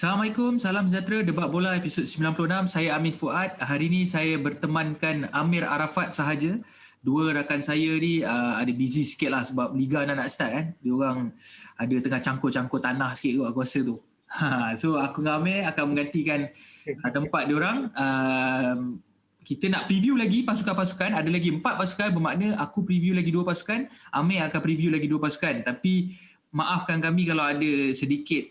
Assalamualaikum, salam sejahtera, Debat Bola episod 96. Saya Amin Fuad. Hari ini saya bertemankan Amir Arafat sahaja. Dua rakan saya ni ada busy sikit lah sebab Liga nak start kan. Diorang ada tengah cangkul-cangkul tanah sikit kot aku rasa tu. So aku dengan Amir akan menggantikan tempat diorang. Kita nak preview lagi pasukan-pasukan. Ada lagi 4 pasukan, bermakna aku preview lagi 2 pasukan. Amir akan preview lagi 2 pasukan. Tapi maafkan kami kalau ada sedikit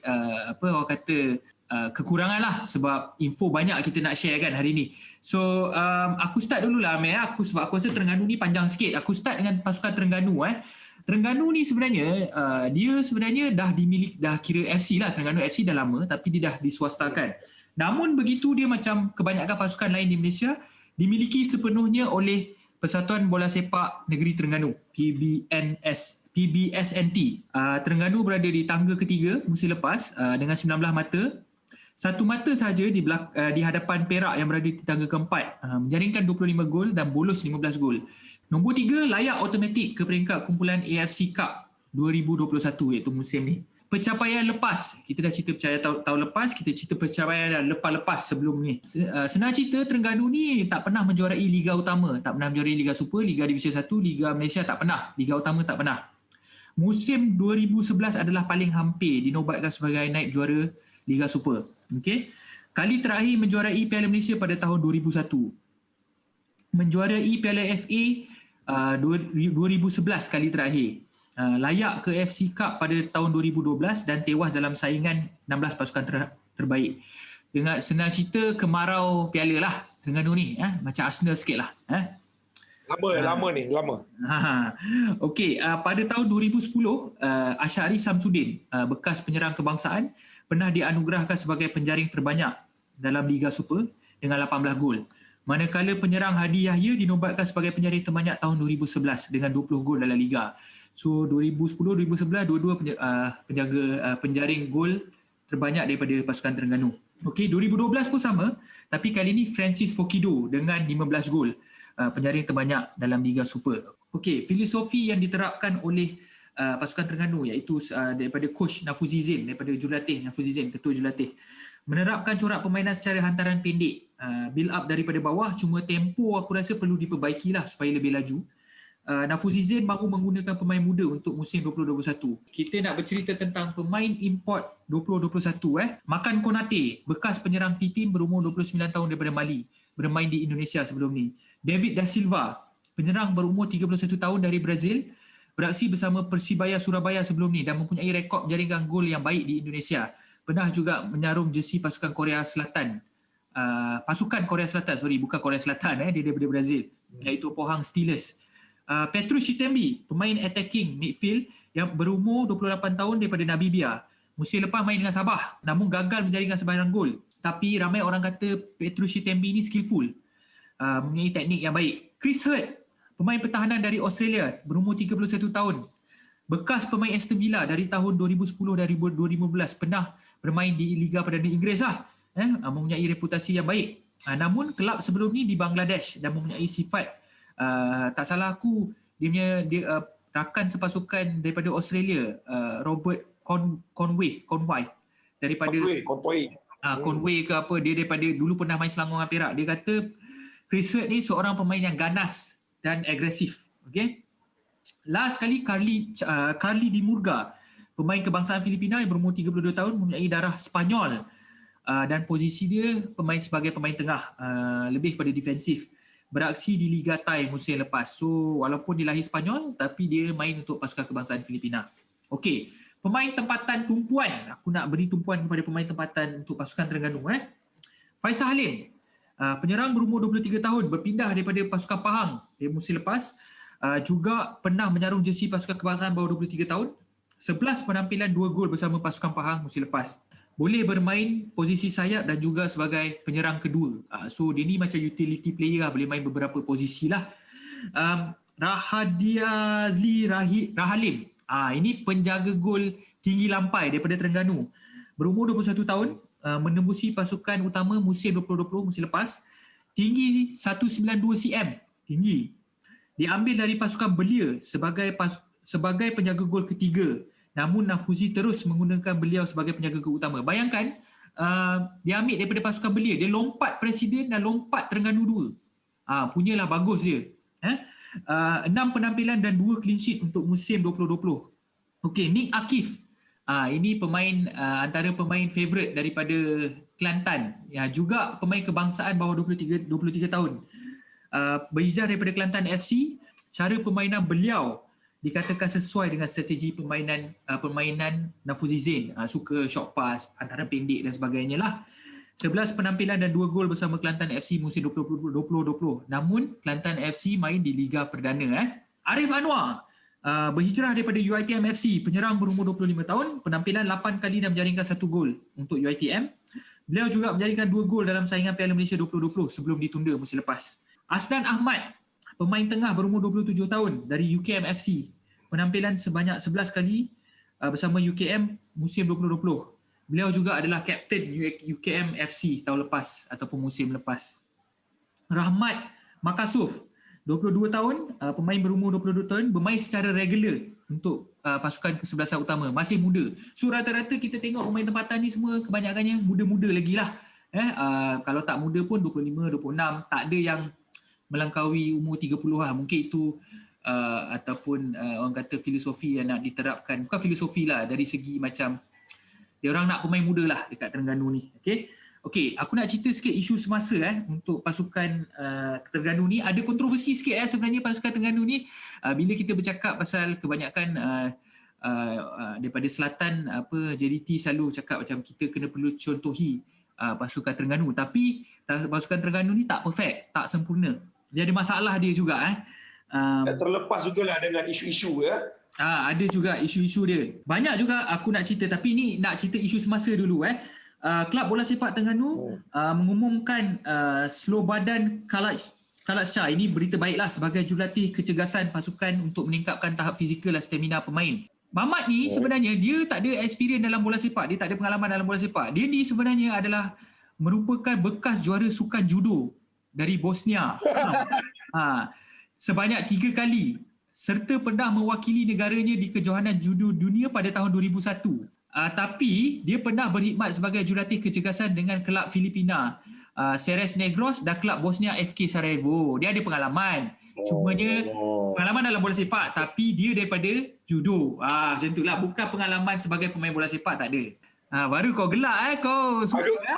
kekurangan lah sebab info banyak kita nak share kan hari ni. So aku start dululah Amir. Sebab aku rasa Terengganu ni panjang sikit. Aku start dengan pasukan Terengganu. Terengganu ni sebenarnya dia sebenarnya dah kira FC lah. Terengganu FC dah lama tapi dia dah diswastakan. Namun begitu dia macam kebanyakan pasukan lain di Malaysia dimiliki sepenuhnya oleh Persatuan Bola Sepak Negeri Terengganu, PBSNT. Terengganu berada di tangga ketiga musim lepas dengan 19 mata. Satu mata sahaja di hadapan Perak yang berada di tangga keempat, menjaringkan 25 gol dan bolos 15 gol. Nombor 3 layak automatik ke peringkat kumpulan AFC Cup 2021 iaitu musim ni. Pencapaian lepas, kita dah cerita pencapaian tahun lepas, kita cerita pencapaian lepas-lepas sebelum ni. Senang cerita Terengganu ni tak pernah menjuarai Liga Utama, tak pernah menjuarai Liga Super, Liga Division 1, Liga Malaysia tak pernah, Liga Utama tak pernah. Musim 2011 adalah paling hampir dinobatkan sebagai naib juara Liga Super. Okey. Kali terakhir menjuarai Piala Malaysia pada tahun 2001. Menjuarai Piala FA 2011 kali terakhir. Layak ke FC Cup pada tahun 2012 dan tewas dalam saingan 16 pasukan terbaik. Dengan senang cerita kemarau piala lah Terengganu ni, macam Arsenal sikit lah. Lama. Okey, pada tahun 2010 Asyari Samsudin, bekas penyerang kebangsaan, pernah dianugerahkan sebagai penjaring terbanyak dalam Liga Super dengan 18 gol. Manakala penyerang Hadi Yahya dinobatkan sebagai penjaring terbanyak tahun 2011 dengan 20 gol dalam Liga. So 2010-2011 dua-dua penjaring gol terbanyak daripada pasukan Terengganu. Okey, 2012 pun sama, tapi kali ni Francis Fokido dengan 15 gol, penjaring terbanyak dalam Liga Super. Okey, filosofi yang diterapkan oleh pasukan Terengganu iaitu daripada coach Nafuzi Zain, daripada jurulatih Nafuzi Zain, ketua jurulatih, menerapkan corak permainan secara hantaran pendek, build up daripada bawah, cuma tempo aku rasa perlu diperbaikilah supaya lebih laju. Nafuzi Zain mahu menggunakan pemain muda untuk musim 2021. Kita nak bercerita tentang pemain import 2021. Makan Konate, bekas penyerang T-Team berumur 29 tahun daripada Mali, bermain di Indonesia sebelum ni. David Da Silva, penyerang berumur 31 tahun dari Brazil, beraksi bersama Persibaya Surabaya sebelum ni dan mempunyai rekod menjaringkan gol yang baik di Indonesia. Pernah juga menyarum jersey pasukan Korea Selatan. Bukan Korea Selatan, dia daripada Brazil, iaitu Pohang Steelers. Petrus Chitembi, pemain attacking midfield yang berumur 28 tahun daripada Namibia. Musim lepas main dengan Sabah, namun gagal menjaringkan sebarang gol. Tapi ramai orang kata Petrus Chitembi ni skillful, mempunyai teknik yang baik. Chris Hurt, pemain pertahanan dari Australia, berumur 31 tahun. Bekas pemain Aston Villa dari tahun 2010 dan 2015, pernah bermain di Liga Perdana Inggeris lah. Mempunyai reputasi yang baik. Namun kelab sebelum ni di Bangladesh dan mempunyai sifat, tak salah aku, dia rakan sepasukan daripada Australia, Robert Conway daripada Conway ke apa, dia daripada dulu pernah main Selangor dengan Perak. Dia kata Chris Hurt ni seorang pemain yang ganas dan agresif. Okay? Last kali Carly Di Murga, pemain kebangsaan Filipina yang berumur 32 tahun, mempunyai darah Spanyol, dan posisi dia sebagai pemain tengah, lebih pada defensif. Beraksi di Liga Thai musim lepas. So walaupun dia lahir Spanyol tapi dia main untuk pasukan kebangsaan Filipina. Okey, pemain tempatan tumpuan. Aku nak beri tumpuan kepada pemain tempatan untuk pasukan Terengganu. Faisal Halim, penyerang berumur 23 tahun, berpindah daripada pasukan Pahang di musim lepas. Juga pernah menyarum jersey pasukan kebangsaan bawah 23 tahun. 11 penampilan 2 gol bersama pasukan Pahang musim lepas. Boleh bermain posisi sayap dan juga sebagai penyerang kedua. So dia ni macam utility player lah, boleh main beberapa posisi lah. Rahadiazli Rahalim, ini penjaga gol tinggi lampai daripada Terengganu. Berumur 21 tahun, menembusi pasukan utama musim 2020 musim lepas. Tinggi 192 cm, tinggi. Diambil dari pasukan Belia sebagai penjaga gol ketiga. Namun Nafuzi terus menggunakan beliau sebagai penjaga gol utama. Bayangkan dia ambil daripada pasukan belia. Dia lompat Presiden dan lompat Terengganu 2. Punyalah bagus dia. 6 penampilan dan 2 clean sheet untuk musim 2020. Okey, Nick Akif. Ini pemain antara pemain favourite daripada Kelantan. Ya, juga pemain kebangsaan bawah 23 tahun. Berhijrah daripada Kelantan FC. Cara permainan beliau dikatakan sesuai dengan strategi permainan Nafuzi Zain. Suka short pass, hantaran pendek dan sebagainya lah. 11 penampilan dan 2 gol bersama Kelantan FC musim 2020. Namun Kelantan FC main di Liga Perdana. Arif Anwar berhijrah daripada UiTM FC, penyerang berumur 25 tahun, penampilan 8 kali dan menjaringkan 1 gol untuk UiTM. Beliau juga menjaringkan 2 gol dalam saingan Piala Malaysia 2020 sebelum ditunda musim lepas. Asnan Ahmad, pemain tengah berumur 27 tahun dari UKM FC, penampilan sebanyak 11 kali bersama UKM musim 2020. Beliau juga adalah kapten UKM FC tahun lepas ataupun musim lepas. Rahmat Makasuf, 22 tahun, pemain berumur 22 tahun, bermain secara regular untuk pasukan kesebelasan utama, masih muda. So rata-rata kita tengok pemain tempatan ni semua kebanyakannya muda-muda lagi lah. Kalau tak muda pun 25, 26, tak ada yang melangkaui umur 30 lah. Mungkin itu ataupun orang kata filosofi yang nak diterapkan. Bukan filosofi lah, dari segi macam dia orang nak pemain muda lah dekat Terengganu ni. Okey, aku nak cerita sikit isu semasa untuk pasukan Terengganu ni. Ada kontroversi sikit sebenarnya pasukan Terengganu ni bila kita bercakap pasal kebanyakan daripada selatan JDT selalu cakap macam kita perlu contohi pasukan Terengganu, tapi pasukan Terengganu ni tak perfect, tak sempurna. Dia ada masalah dia juga terlepas jugalah dengan isu-isu ada juga isu-isu dia. Banyak juga aku nak cerita, tapi ni nak cerita isu semasa dulu Kelab Bola Sepak Terengganu mengumumkan slow badan Khalad Shah. Ini berita baiklah sebagai jurulatih kecergasan pasukan untuk meningkatkan tahap fizikal dan stamina pemain. Mamat ni sebenarnya dia tak ada experience dalam bola sepak, dia tak ada pengalaman dalam bola sepak. Dia ni sebenarnya adalah merupakan bekas juara sukan judo dari Bosnia. Sebanyak 3 kali serta pernah mewakili negaranya di kejohanan judo dunia pada tahun 2001. Tapi dia pernah berkhidmat sebagai jurulatih kecergasan dengan kelab Filipina Ceres Negros dan kelab Bosnia FK Sarajevo. Dia ada pengalaman. Cumanya pengalaman dalam bola sepak, tapi dia daripada judo. Macam itulah, bukan pengalaman sebagai pemain bola sepak, tak ada. Baru kau gelak kau suka.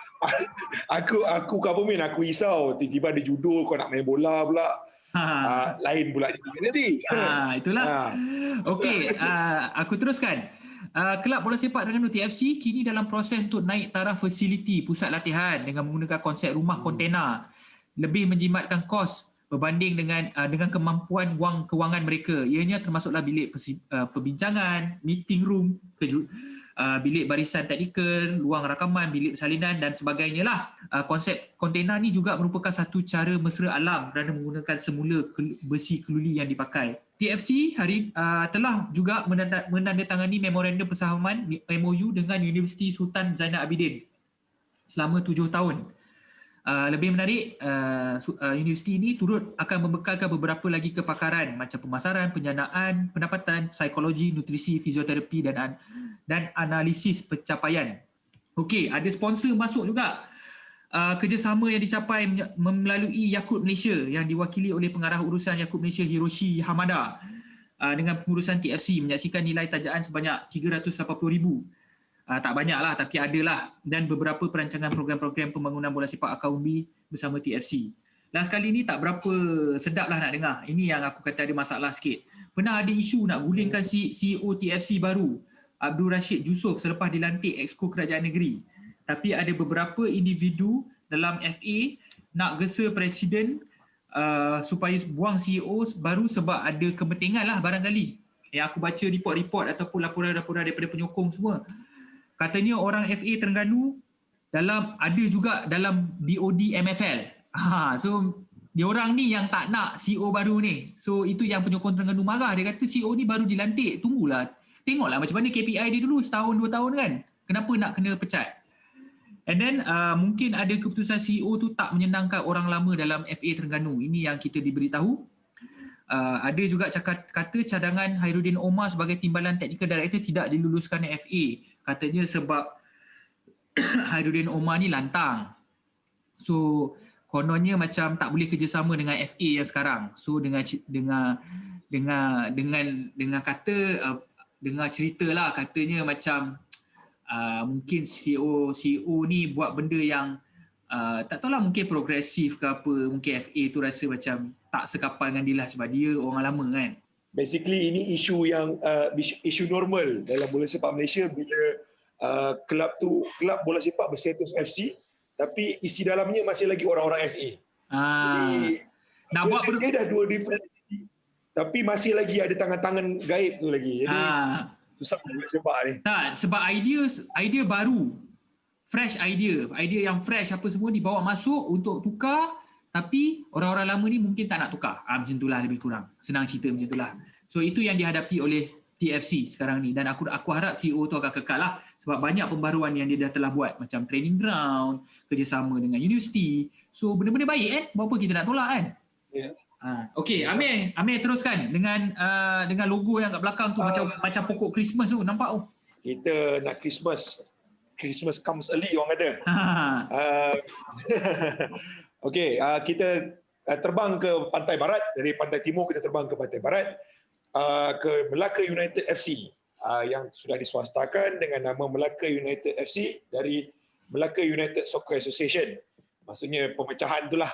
Aku Pemain aku risau tiba-tiba ada judo kau nak main bola pula. Lain pula nanti. Itulah. Okey, aku teruskan. Kelab Bola Sepak Terengganu TFC kini dalam proses untuk naik taraf fasiliti pusat latihan dengan menggunakan konsep rumah kontena, lebih menjimatkan kos berbanding dengan kemampuan wang kewangan mereka. Ianya termasuklah bilik perbincangan, meeting room, bilik barisan teknikal, ruang rakaman, bilik persalinan dan sebagainya lah. Konsep kontena ni juga merupakan satu cara mesra alam kerana menggunakan semula besi keluli yang dipakai. TFC telah juga menandatangani memorandum persahaman MOU dengan Universiti Sultan Zainal Abidin selama 7 tahun. Lebih menarik, universiti ini turut akan membekalkan beberapa lagi kepakaran macam pemasaran, penjanaan, pendapatan, psikologi, nutrisi, fizioterapi dan analisis pencapaian. Okey, ada sponsor masuk juga. Kerjasama yang dicapai melalui Yakult Malaysia yang diwakili oleh pengarah urusan Yakult Malaysia Hiroshi Hamada dengan pengurusan TFC menyaksikan nilai tajaan sebanyak 380,000. Tak banyak lah, tapi ada lah, dan beberapa perancangan program-program pembangunan bola sepak Akaumbi bersama TFC. Last kali ni tak berapa sedap lah nak dengar. Ini yang aku kata ada masalah sikit. Pernah ada isu nak gulingkan CEO TFC baru, Abdul Rashid Jusof, selepas dilantik Exco Kerajaan Negeri. Tapi ada beberapa individu dalam FA nak gesa Presiden supaya buang CEO baru sebab ada kepentingan lah barangkali. Yang aku baca report-report ataupun laporan-laporan daripada penyokong semua. Katanya orang FA Terengganu ada juga dalam BOD MFL. So diorang ni yang tak nak CEO baru ni. So itu yang penyokong Terengganu marah. Dia kata CEO ni baru dilantik, tunggulah. Tengoklah macam mana KPI dia dulu setahun 2 tahun kan. Kenapa nak kena pecat? And then mungkin ada keputusan CEO tu tak menyenangkan orang lama dalam FA Terengganu. Ini yang kita diberitahu. Ada juga kata cadangan Hairudin Omar sebagai timbalan technical director tidak diluluskan FA. Katanya sebab Hairuddin Omar ni lantang. So kononnya macam tak boleh kerjasama dengan FA yang sekarang. So dengan kata dengar cerita lah, katanya macam mungkin CEO ni buat benda yang tak tahulah, mungkin progresif ke apa, mungkin FA tu rasa macam tak sekapal dengan dia lah sebab dia orang lama kan. Basically ini isu yang isu normal dalam bola sepak Malaysia bila kelab bola sepak berstatus FC tapi isi dalamnya masih lagi orang-orang FA. Jadi dia dah dua different tapi masih lagi ada tangan-tangan gaib tu lagi. Jadi susah bola sepak ni. Tak, sebab idea baru, fresh idea yang fresh apa semua dibawa masuk untuk tukar, tapi orang-orang lama ni mungkin tak nak tukar. Macam itulah lebih kurang. Senang cerita macam itulah. So itu yang dihadapi oleh TFC sekarang ni, dan aku harap CEO tu akan kekal lah sebab banyak pembaruan yang dia dah telah buat, macam training ground, kerjasama dengan universiti. So benda-benda baik kan, buat apa kita nak tolak kan? Yeah. Okey, Amir teruskan dengan logo yang kat belakang tu macam pokok Christmas tu, nampak tu. Kita nak Christmas comes early orang kata. Okey, kita terbang ke pantai barat, dari pantai timur kita terbang ke pantai barat, ke Melaka United FC yang sudah diswastakan dengan nama Melaka United FC dari Melaka United Soccer Association. Maksudnya pemecahan itulah.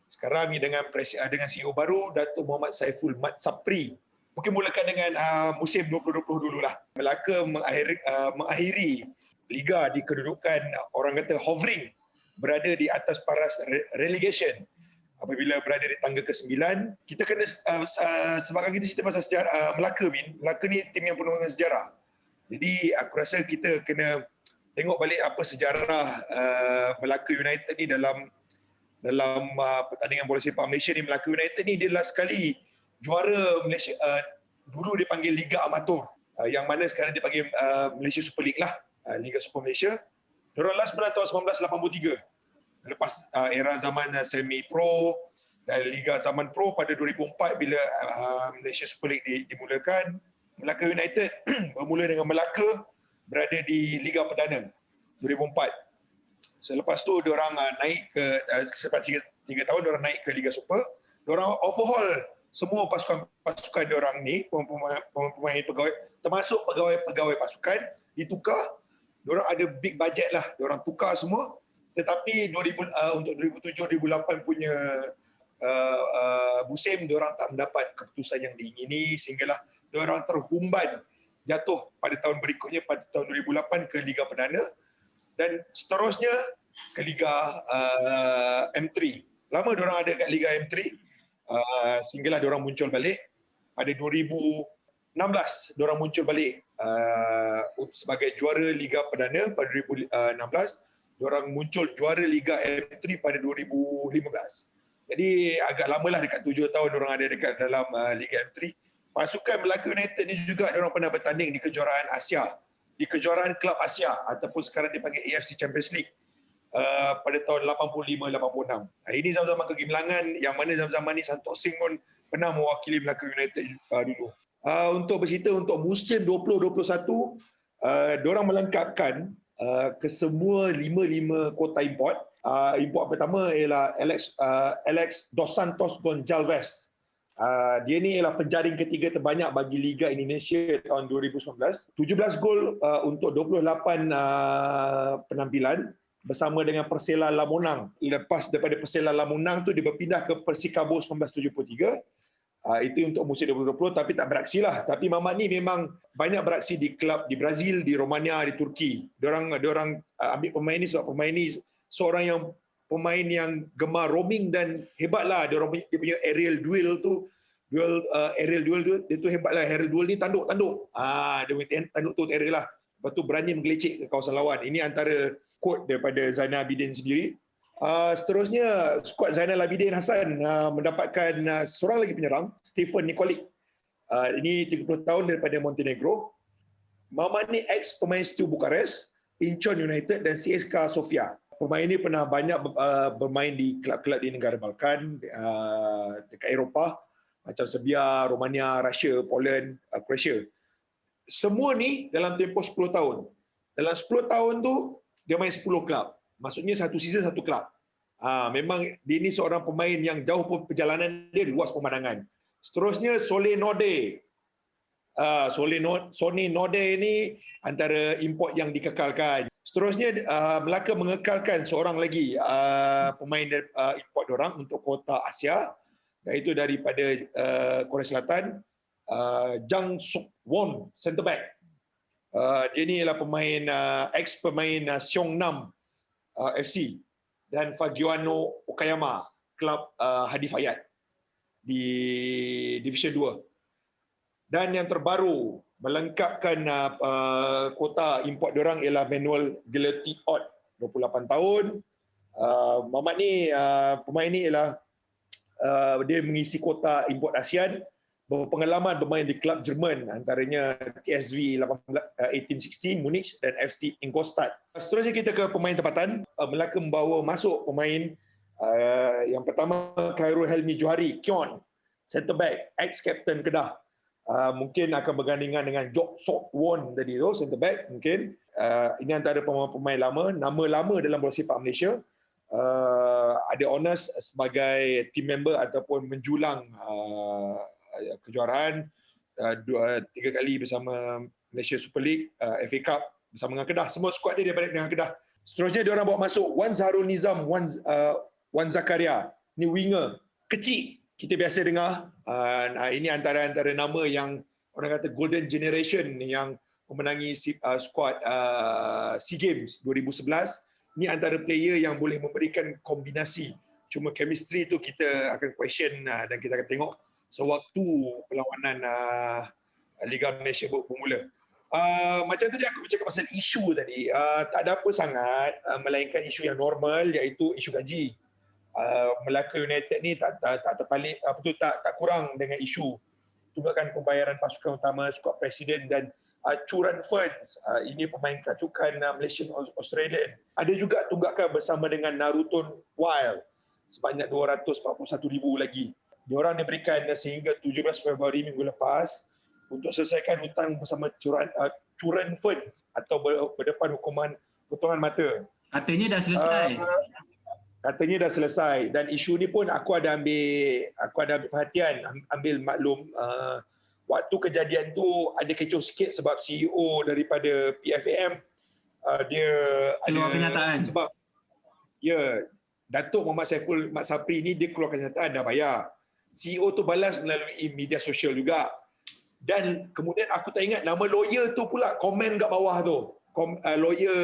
Sekarang ni dengan CEO baru Datuk Muhammad Saiful Mat Sapri. Mungkin mulakan dengan musim 2020 dululah. Melaka mengakhiri liga di kedudukan orang kata hovering, berada di atas paras relegation. Apabila berada di tangga ke-9, kita kena sebabkan kita cerita pasal sejarah Melaka ni tim yang penuh dengan sejarah. Jadi aku rasa kita kena tengok balik apa sejarah Melaka United ni dalam pertandingan bola sepak Malaysia ni. Melaka United ni dia last sekali juara Malaysia, dulu dia panggil Liga Amatur, yang mana sekarang dia panggil Malaysia Super League lah, Liga Super Malaysia. Diorang last pernah tahun 1983. Lepas era zaman semi pro dan Liga zaman pro pada 2004 bila Malaysia Super League dimulakan, Melaka United bermula dengan Melaka berada di Liga Perdana 2004. Selepas tu diorang naik ke selepas 3 tahun diorang naik ke Liga Super. Diorang overhaul semua pasukan diorang ni, pemain pegawai, termasuk pegawai pasukan ditukar. Diorang ada big budget lah, diorang tukar semua. Tetapi untuk 2007-2008 punya musim diorang tak mendapat keputusan yang diingini sehinggalah diorang terhumban jatuh pada tahun berikutnya, pada tahun 2008 ke Liga Perdana dan seterusnya ke Liga M3. Lama diorang ada kat Liga M3 sehinggalah diorang muncul balik pada 2016. Diorang muncul balik sebagai juara Liga Perdana pada 2016. Diorang muncul juara Liga M3 pada 2015. Jadi agak lamalah, dekat 7 tahun diorang ada dekat dalam Liga M3. Pasukan Melaka United ni juga diorang pernah bertanding di kejuaraan Asia, di kejuaraan Kelab Asia ataupun sekarang dipanggil AFC Champions League pada tahun 85-86. Ini zaman-zaman kegemilangan yang mana zaman-zaman ni Santok Singh pun pernah mewakili Melaka United dulu. Untuk bercerita untuk musim 2021, diorang melengkapkan kesemua 5 kota import. Import pertama ialah Alex Dos Santos Gonçalves. Dia ni ialah penjaring ketiga terbanyak bagi Liga Indonesia tahun 2019. 17 gol untuk 28 penampilan bersama dengan Persela Lamonang. Lepas daripada Persela Lamonang tu dia berpindah ke Persikabo 1973. Itu untuk musim 2020 tapi tak beraksi lah. Tapi Mamat ni memang banyak beraksi di klub di Brazil, di Romania, di Turki. Diorang ambil pemain ni sebab pemain ni seorang pemain yang gemar roaming dan hebatlah. Dia punya aerial duel tu, dia tu hebatlah. Aerial duel ni tanduk. Dia punya tanduk tu aerial lah. Lepas tu berani menggelecek ke kawasan lawan. Ini antara quote daripada Zainal Abidin sendiri. Seterusnya skuad Zainal Abidin Hassan mendapatkan seorang lagi penyerang, Stefan Nikolic. Ini 30 tahun daripada Montenegro. Mamat ni ex pemain Steaua Bucharest, Incheon United dan CSKA Sofia. Pemain ini pernah banyak bermain di kelab-kelab di negara Balkan, dekat Eropah macam Serbia, Romania, Russia, Poland, Croatia. Semua ni dalam tempoh 10 tahun. Dalam 10 tahun tu dia main 10 kelab. Maksudnya satu season satu kelab. Memang dia ni seorang pemain yang jauh perjalanan dia, luas pemandangan. Seterusnya Soleh Node. Sony Node ni antara import yang dikekalkan. Seterusnya Melaka mengekalkan seorang lagi pemain import diorang untuk kota Asia, iaitu daripada Korea Selatan, Jang Suk Won, centre back. Dia ni ialah pemain ex-pemain Seongnam FC dan Fagiano Okayama, klub Hadi Fayat di Division 2. Dan yang terbaru melengkapkan kota import diorang ialah Manuel Gilberti Ott, 28 tahun. Mamat ni, pemain ni ialah dia mengisi kota import ASEAN, berpengalaman bermain di klub Jerman antaranya TSV 1860 Munich dan FC Ingolstadt. Seterusnya kita ke pemain tempatan. Melaka membawa masuk pemain yang pertama Khairul Helmi Johari, Kion, centre back, ex-captain Kedah. Mungkin akan bergandingan dengan Jok Sok Won tadi tu, centre back mungkin. Ini antara pemain lama, nama lama dalam bola sepak Malaysia. Ada honors sebagai team member ataupun menjulang kejuaraan 3 kali bersama Malaysia Super League, FA Cup bersama dengan Kedah. Semua skuad dia daripada dengan Kedah. Seterusnya dia orang bawa masuk Wan Zahrul Nizam, Wan Zakaria. Ni winger kecil. Kita biasa dengar, ini antara nama yang orang kata golden generation yang memenangi skuad SEA Games 2011. Ini antara player yang boleh memberikan kombinasi. Cuma chemistry tu kita akan question dan kita akan tengok sewaktu perlawanan Liga Malaysia bermula. Macam tadi aku bercakap pasal isu tadi, tak ada apa sangat melainkan isu yang normal, iaitu isu gaji. Melaka United ni tak terpaling, tak kurang dengan isu tunggakan pembayaran pasukan utama, skuad presiden dan curan funds. Ini pemain keracukan Malaysian Australian. Ada juga tunggakan bersama dengan Naruto Wild sebanyak 241,000 lagi. Diorang diberikan sehingga 17 Februari minggu lepas untuk selesaikan hutang bersama curan funds atau berdepan hukuman potongan mata. Katanya dah selesai. Katanya dah selesai, dan isu ni pun aku ada ambil perhatian, ambil maklum. Waktu kejadian tu ada kecoh sikit sebab CEO daripada PFAM dia keluar ada kenyataan. Sebab Datuk Muhammad Saiful Mat Sapri ni dia keluar kenyataan dah bayar. CEO tu balas melalui media sosial juga. Dan kemudian aku tak ingat nama lawyer tu pula komen kat bawah tu. Lawyer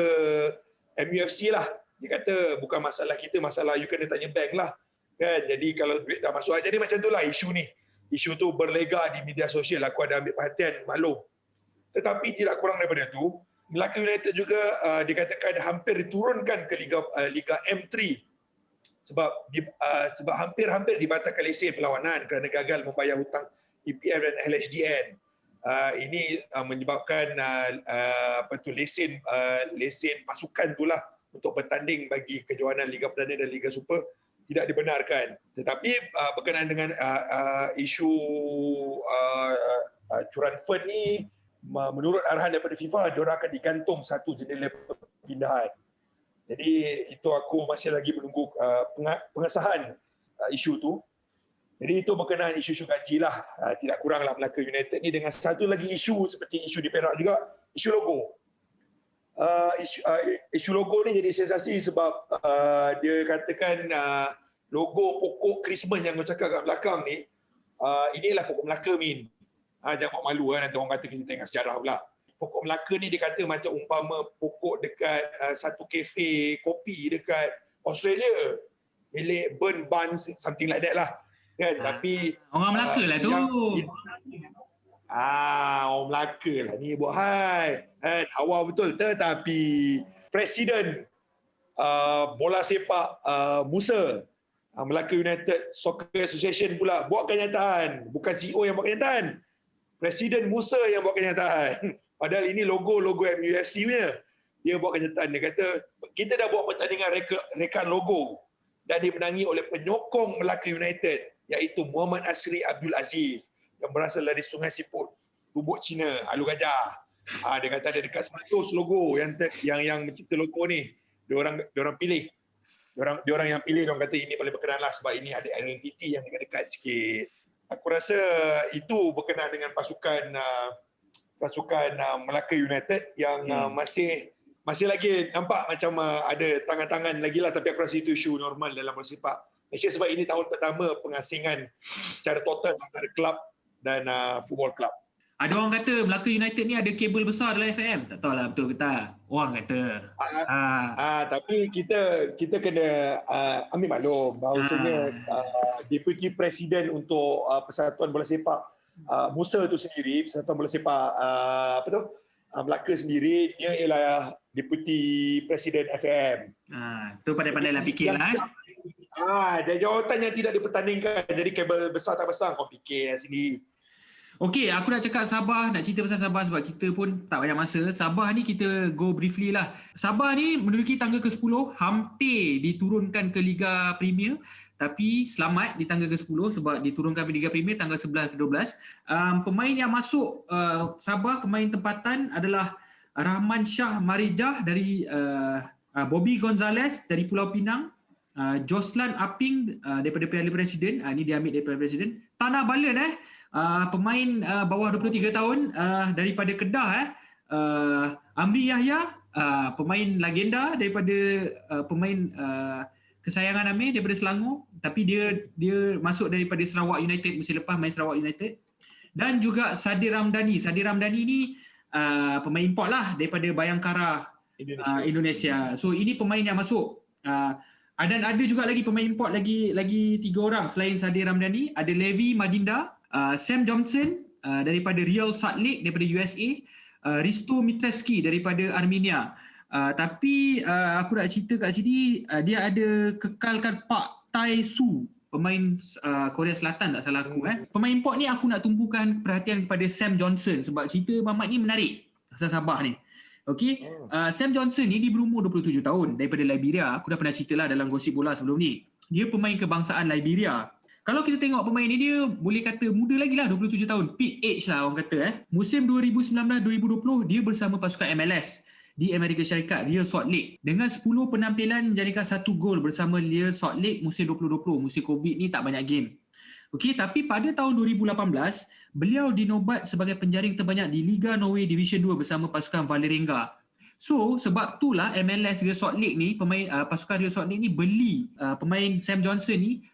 MUFC lah. Dia kata bukan masalah kita, masalah you kena tanya bank lah. Kan? Jadi kalau duit dah masuk, jadi macam itulah isu ni. Isu tu berlega di media sosial, aku ada ambil perhatian, maklum. Tetapi tidak kurang daripada itu, Melaka United juga dikatakan hampir diturunkan ke Liga M3 sebab hampir dibatalkan lesen perlawanan kerana gagal membayar hutang EPF dan LHDN. Ini menyebabkan lesen pasukan itulah untuk bertanding bagi kejohanan Liga Perdana dan Liga Super tidak dibenarkan. Tetapi berkenaan dengan isu curan fund ni, menurut arahan daripada FIFA, diorang akan digantung satu jendela perpindahan. Jadi itu aku masih lagi menunggu pengesahan isu tu. Jadi itu berkenaan isu-isu gaji lah. Tidak kuranglah Melaka United ni dengan satu lagi isu seperti isu di Perak juga, isu logo. Isu logo ni jadi sensasi sebab dia katakan logo pokok Christmas yang kau cakap kat belakang ni, inilah pokok Melaka, Min. Jangan buat malu nanti orang kata kita tengok sejarah pula. Pokok Melaka ni dia kata macam umpama pokok dekat satu kafe kopi dekat Australia, milik Burn Buns, something like that lah. Kan? Tapi orang Melaka lah tu. Orang Melaka lah ni buat hai. Hawa betul. Tetapi Presiden bola sepak Musa, Melaka United Soccer Association pula buat kenyataan. Bukan CEO yang buat kenyataan. Presiden Musa yang buat kenyataan. Padahal ini logo MUFC punya. Dia buat kenyataan. Dia kata, kita dah buat pertandingan rekan logo dan dimenangi oleh penyokong Melaka United, iaitu Muhammad Asri Abdul Aziz yang berasal dari Sungai Siput, Bubuk Cina, Alu Gajah. Dia kata ada dekat 100 logo yang mencipta logo ni. diorang pilih. Diorang yang pilih, diorang kata ini paling berkenan lah sebab ini ada identiti yang dekat-dekat sikit. Aku rasa itu berkenaan dengan pasukan Melaka United yang masih lagi nampak macam ada tangan-tangan lagi lah, tapi aku rasa itu isu normal dalam bola sepak Malaysia sebab ini tahun pertama pengasingan secara total antara kelab dan football club. Ada orang kata Melaka United ni ada kabel besar dalam FM. Tak tahu lah betul ke tak. Orang kata. Tapi kita kena ambil maklum bahawasanya Deputy Presiden untuk Persatuan Bola Sepak Musa tu sendiri, Persatuan Bola Sepak Melaka sendiri, dia ialah Deputy Presiden FM. Tu pandai-pandai lah fikir lah. Dan jawatan yang tidak dipertandingkan. Jadi kabel besar tak besar, kau fikir sendiri. Okey, aku nak cakap Sabah, nak cerita pasal Sabah sebab kita pun tak banyak masa. Sabah ni kita go briefly lah. Sabah ni menduduki tangga ke-10, hampir diturunkan ke Liga Premier. Tapi selamat di tangga ke-10 sebab diturunkan ke Liga Premier tanggal 11 ke 12. Pemain yang masuk Sabah, pemain tempatan adalah Rahman Shah Marijah dari Bobby Gonzalez dari Pulau Pinang, Joslan Aping daripada Piala Presiden, ini dia ambil daripada Presiden. Tanah Balan pemain bawah 23 tahun daripada Kedah, Amri Yahya, pemain legenda daripada pemain kesayangan Amir daripada Selangor, tapi dia masuk daripada Sarawak United musim lepas, main Sarawak United. Dan juga Sadir Ramdhani. Sadir Ramdhani ni pemain import lah daripada Bayangkara Indonesia. So ini pemain yang masuk. Dan ada juga lagi pemain import lagi 3 orang selain Sadir Ramdhani. Ada Levi Madinda, Sam Johnson daripada Real Salt Lake daripada USA, Risto Mitreski daripada Armenia. Tapi aku nak cerita kat sini, dia ada kekalkan Pak Tai Su, pemain Korea Selatan tak salah aku. Pemain import ni aku nak tumpukan perhatian kepada Sam Johnson sebab cerita Mamat ni menarik asal Sabah ni. Okey, Sam Johnson ni dia berumur 27 tahun daripada Liberia. Aku dah pernah ceritalah dalam gosip bola sebelum ni. Dia pemain kebangsaan Liberia. Kalau kita tengok pemain ni, dia boleh kata muda lagi lah, 27 tahun. Peak age lah orang kata. Musim 2019-2020, dia bersama pasukan MLS di Amerika Syarikat, Real Salt Lake. Dengan 10 penampilan menjadikan 1 gol bersama Real Salt Lake musim 2020. Musim COVID ni tak banyak game. Okey, tapi pada tahun 2018, beliau dinobat sebagai penjaring terbanyak di Liga Norway Division 2 bersama pasukan Vålerenga. So, sebab itulah MLS Real Salt Lake ni, pasukan Real Salt Lake ni beli pemain Sam Johnson ni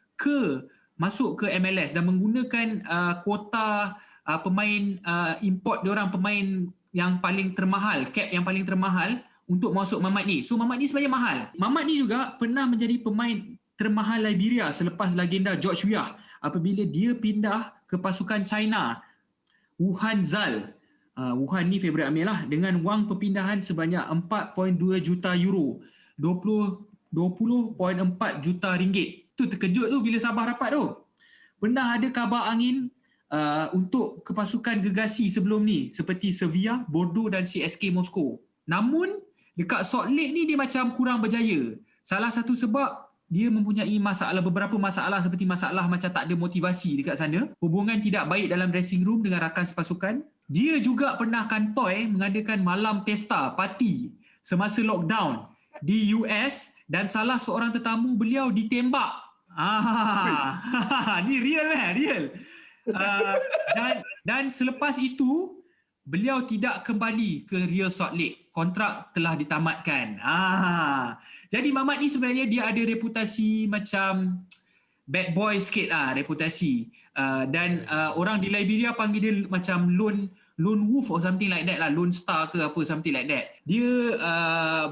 masuk ke MLS dan menggunakan kuota pemain import diorang, pemain yang paling termahal, cap yang paling termahal untuk masuk Mamat ni. So Mamat ni sebenarnya mahal. Mamat ni juga pernah menjadi pemain termahal Liberia selepas legenda George Weah apabila dia pindah ke pasukan China, Wuhan Zal. Wuhan ni favourite Amir lah, dengan wang perpindahan sebanyak 4.2 juta euro, 20.4 juta ringgit. Tu terkejut tu bila Sabah rapat tu. Pernah ada kabar angin untuk kepasukan gegasi sebelum ni seperti Sevilla, Bordeaux dan CSK Moskow. Namun dekat Salt Lake ni dia macam kurang berjaya. Salah satu sebab dia mempunyai beberapa masalah seperti masalah macam tak ada motivasi dekat sana, hubungan tidak baik dalam dressing room dengan rakan sepasukan. Dia juga pernah kantoi mengadakan malam pesta, parti semasa lockdown di US dan salah seorang tetamu beliau ditembak. Ni real real. Dan selepas itu beliau tidak kembali ke Real Salt Lake. Kontrak telah ditamatkan. Jadi Mamat ni sebenarnya dia ada reputasi macam bad boy sikit lah reputasi. Dan orang di Liberia panggil dia macam lone wolf or something like that lah, lone star ke apa, something like that. Dia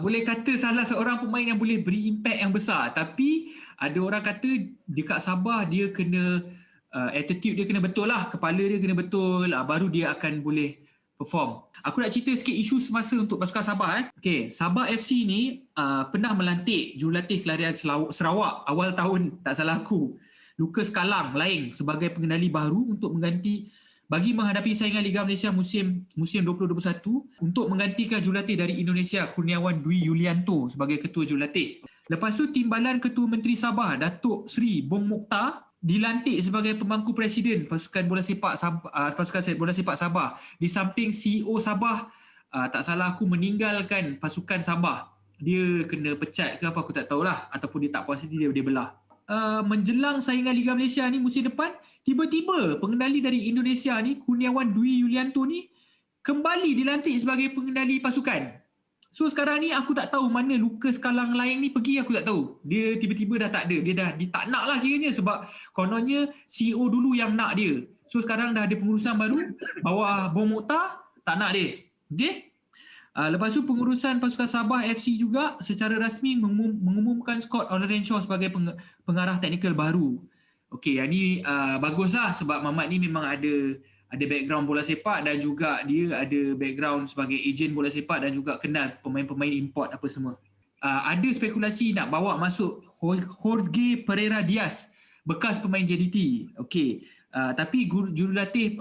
boleh kata salah seorang pemain yang boleh beri impact yang besar, tapi ada orang kata dekat Sabah dia kena attitude dia kena betul lah, kepala dia kena betul, baru dia akan boleh perform. Aku nak cerita sikit isu semasa untuk pasukan Sabah. Okay, Sabah FC ni pernah melantik jurulatih kelarian Sarawak awal tahun, tak salah aku, Lucas Kalang Laing sebagai pengendali baru untuk mengganti bagi menghadapi saingan Liga Malaysia musim 2021 untuk menggantikan jurulatih dari Indonesia Kurniawan Dwi Yulianto sebagai ketua jurulatih. Lepas tu Timbalan Ketua Menteri Sabah Datuk Seri Bong Mokhtar dilantik sebagai pemangku presiden pasukan bola sepak Sabah di samping CEO Sabah tak salah aku meninggalkan pasukan Sabah dia kena pecat ke apa aku tak tahulah, ataupun dia tak puas hati dia belah. Menjelang saingan Liga Malaysia ni musim depan, tiba-tiba pengendali dari Indonesia ni, Kurniawan Dwi Yulianto ni kembali dilantik sebagai pengendali pasukan. So sekarang ni aku tak tahu mana Lucas Kalang lain ni pergi, aku tak tahu. Dia tiba-tiba dah tak ada. Dia tak nak lah kiranya, sebab kononnya CEO dulu yang nak dia. So sekarang dah ada pengurusan baru bawah Bom Mokhtar, tak nak dia. Okay? Lepas tu pengurusan pasukan Sabah FC juga secara rasmi mengumumkan Scott Olorenshaw sebagai pengarah teknikal baru. Okey, yang ni baguslah sebab Mamat ni memang ada background bola sepak dan juga dia ada background sebagai ejen bola sepak dan juga kenal pemain-pemain import apa semua. Ada spekulasi nak bawa masuk Jorge Pereira Diaz, bekas pemain JDT. Okey, tapi jurulatih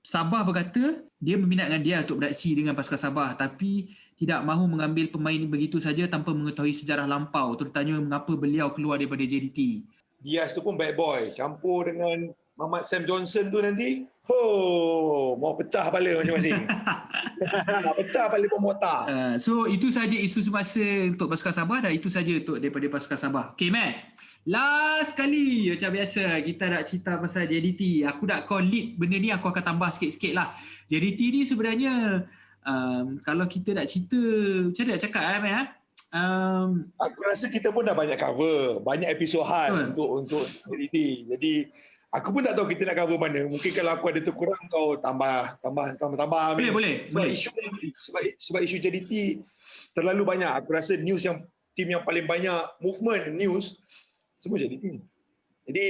Sabah berkata dia berminat dengan dia untuk beraksi dengan pasukan Sabah, tapi tidak mahu mengambil pemain begitu saja tanpa mengetahui sejarah lampau, terutamanya mengapa beliau keluar daripada JDT. Diaz tu pun bad boy. Campur dengan Muhammad Sam Johnson tu nanti, mau pecah kepala masing-masing. Nak pecah kepala pemotor. So itu saja isu semasa untuk pasukan Sabah dan itu saja untuk daripada pasukan Sabah. Okay, Matt. Last kali macam biasa kita nak cerita pasal JDT. Aku nak call lead benda ni, aku akan tambah sikit-sikit lah. JDT ni sebenarnya kalau kita nak cerita, macam mana nak cakap Matt? Aku rasa kita pun dah banyak cover, banyak episod khas untuk JDT. Jadi aku pun tak tahu kita nak cover mana. Mungkin kalau aku ada terkurang, kau tambah. Boleh. Sebab isu JDT terlalu banyak. Aku rasa news yang tim yang paling banyak movement news semua JDT. Jadi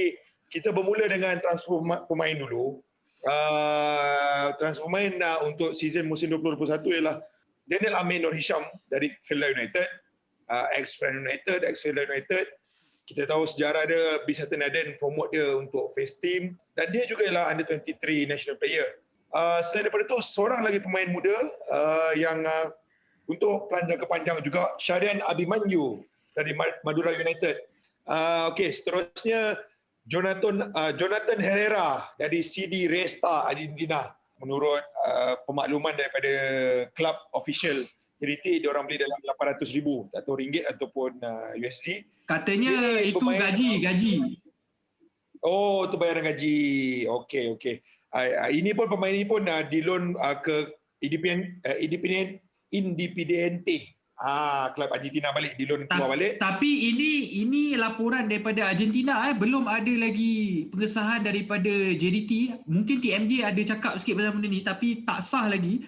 kita bermula dengan transfer pemain dulu. Transfer pemain untuk season musim 2021 ialah Daniel Amin Nur Hisham dari Fieldar United, ex-Fieldar United. Kita tahu sejarah dia, Bisatan Aden promote dia untuk first team dan dia juga ialah under 23 national player. Selain daripada itu, seorang lagi pemain muda yang untuk jangka panjang juga, Syarian Abimanyu dari Madura United. Okey, seterusnya Jonathan Herrera dari CD Resta Argentina. Menurut pemakluman daripada klub official JDT, dia orang beli dalam 800,000, tak tahu ringgit ataupun USD. Katanya itu gaji. Oh, itu bayaran gaji. Okey. Ini pun pemain ini pun di loan ke Independiente. Klub Argentina balik, di loan keluar balik. Tapi ini laporan daripada Argentina, belum ada lagi pengesahan daripada JDT. Mungkin TMJ ada cakap sikit pasal benda ni tapi tak sah lagi.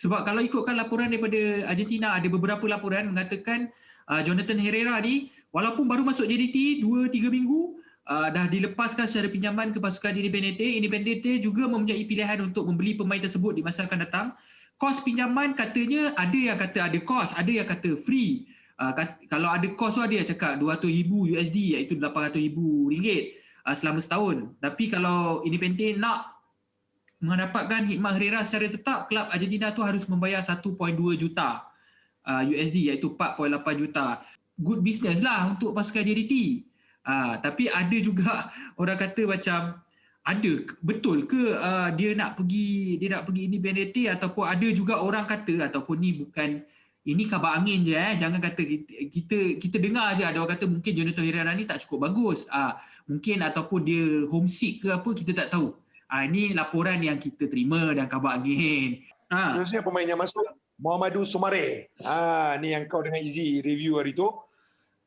Sebab kalau ikutkan laporan daripada Argentina, ada beberapa laporan mengatakan Jonathan Herrera ni walaupun baru masuk JDT 2-3 minggu, dah dilepaskan secara pinjaman ke pasukan Independiente. Independiente juga mempunyai pilihan untuk membeli pemain tersebut di masa akan datang. Kos pinjaman katanya ada yang kata ada kos, ada yang kata free. Kalau ada kos tu ada yang cakap 200,000 USD iaitu 800,000 ringgit selama setahun. Tapi kalau Independiente nak mendapatkan khidmat Herrera secara tetap, kelab Argentina tu harus membayar 1.2 juta USD iaitu 4.8 juta. Good business lah untuk pasukan JDT. Tapi ada juga orang kata macam ada betul ke dia nak pergi Independiente, ataupun ada juga orang kata ataupun ini khabar angin je jangan kata kita dengar je, ada orang kata mungkin Jonathan Herrera ni tak cukup bagus. Mungkin ataupun dia homesick ke apa, kita tak tahu. Ini laporan yang kita terima dan khabar angin. Seterusnya pemain yang masuk Muhammadu Sumare. Ni yang kau dengan Izzy review hari tu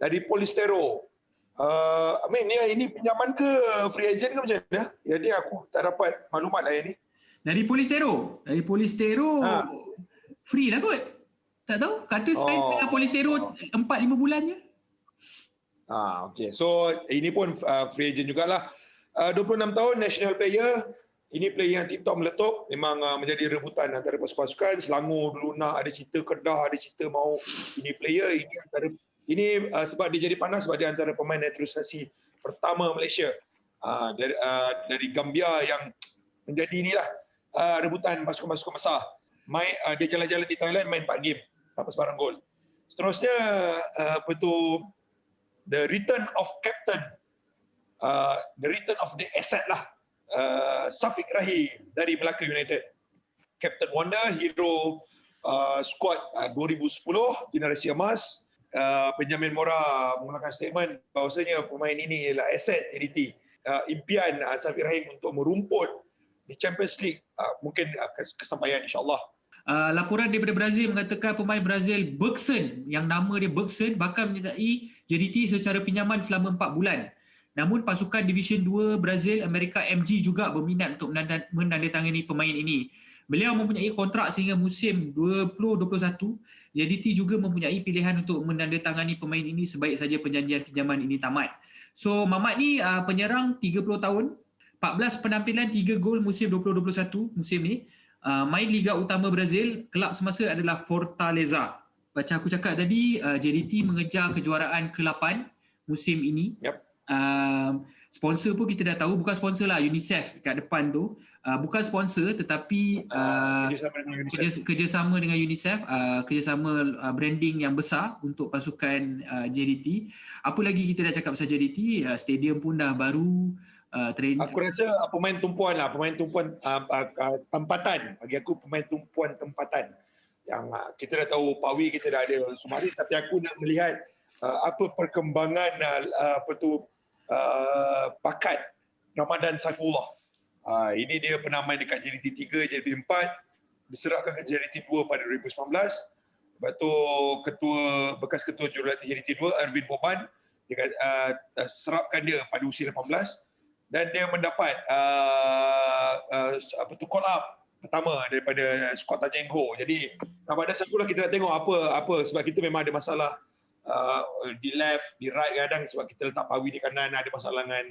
dari Polistero. Ini pinjaman ke free agent ke macam mana? Jadi aku tak dapat maklumat lah yang ni. Dari Polistero free lah kot. Tak tahu, kata sign dengan Polistero 4-5 bulan je. Okay. So ini pun free agent jugalah. 26 tahun, national player. Ini player yang tip-top meletup. Memang menjadi rebutan antara pasukan. Selangor dulu nak, ada cerita Kedah, ada cerita mau ini player. Ini sebab dia jadi panas sebab dia antara pemain naturalisasi pertama Malaysia dari Gambia yang menjadi inilah rebutan pasukan-pasukan besar. Dia jalan-jalan di Thailand main 4 game tanpa sebarang gol. Seterusnya the return of captain, the return of the asset lah, Safiq Rahim dari Melaka United. Captain Wonder, hero skuad 2010 generasi emas. Benjamin Mora mengeluarkan statement bahawasanya pemain ini ialah aset JDT. Impian Safir Rahim untuk merumput di Champions League mungkin kesampaian insyaAllah. Laporan daripada Brazil mengatakan pemain Brazil Bergson, yang nama dia Bergson, bakal menyertai JDT secara pinjaman selama 4 bulan. Namun pasukan Division 2 Brazil Amerika MG juga berminat untuk menandatangani pemain ini. Beliau mempunyai kontrak sehingga musim 2021. JDT juga mempunyai pilihan untuk menandatangani pemain ini sebaik saja perjanjian pinjaman ini tamat. So Mamat ni penyerang 30 tahun, 14 penampilan, 3 gol musim 2021 musim ni. Main Liga Utama Brazil, kelab semasa adalah Fortaleza. Macam aku cakap tadi, JDT mengejar kejuaraan ke-8 musim ini. Yep. Sponsor pun kita dah tahu, bukan sponsor lah, UNICEF kat depan tu. Bukan sponsor tetapi kerjasama dengan UNICEF, kerjasama branding yang besar untuk pasukan JDT. Apa lagi kita dah cakap pasal JDT, stadium pun dah baru. Aku rasa pemain tumpuan tempatan. Bagi aku pemain tumpuan tempatan. Yang kita dah tahu Pawi, kita dah ada Sumari, tapi aku nak melihat apa perkembangan bakat Ramadan Saifullah. Ini dia pernah main dekat JDT 3, JDT 4, diserahkan ke JDT 2 pada 2019. Lepas tu bekas ketua jurulatih JDT 2 Erwin Boban serapkan dia pada usia 18 dan dia mendapat call up pertama daripada skuad Tajeng Ho. Jadi Ramadan Saifullah kita nak tengok apa sebab kita memang ada masalah di left, di right kadang sebab kita letak Pawi di kanan, ada masalah dengan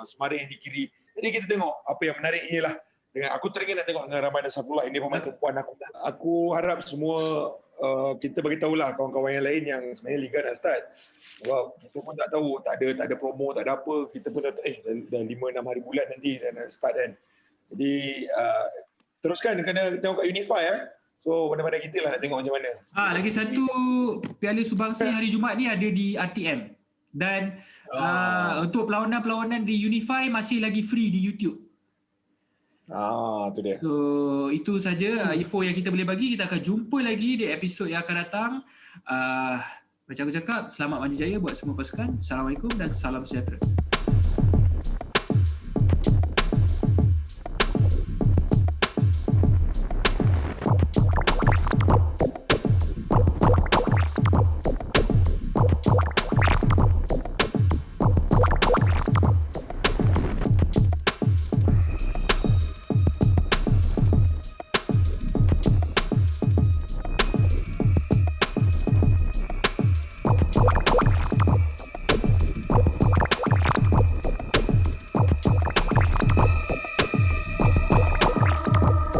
Sumari yang di kiri. Jadi kita tengok apa yang menarik ialah dengan aku teringin nak tengok dengan Ramadan Saifullah ini pemain tumpuan aku. Aku harap semua kita beritahulah kawan-kawan yang lain yang sebenarnya liga nak start. Sebab kita pun tak tahu, tak ada promo, tak ada apa. Kita pun dah dah 5-6 hari bulan nanti dah nak start kan. Jadi teruskan kena tengok kat Unify So pandai-pandai kita lah nak tengok macam mana. Lagi satu Piala Sumbangsi hari Jumaat ni ada di RTM. Dan untuk perlawanan-perlawanan di Unify masih lagi free di YouTube. Tu dia. So itu saja info yang kita boleh bagi. Kita akan jumpa lagi di episod yang akan datang. Macam aku cakap, selamat mandi jaya buat semua pasukan. Assalamualaikum dan salam sejahtera.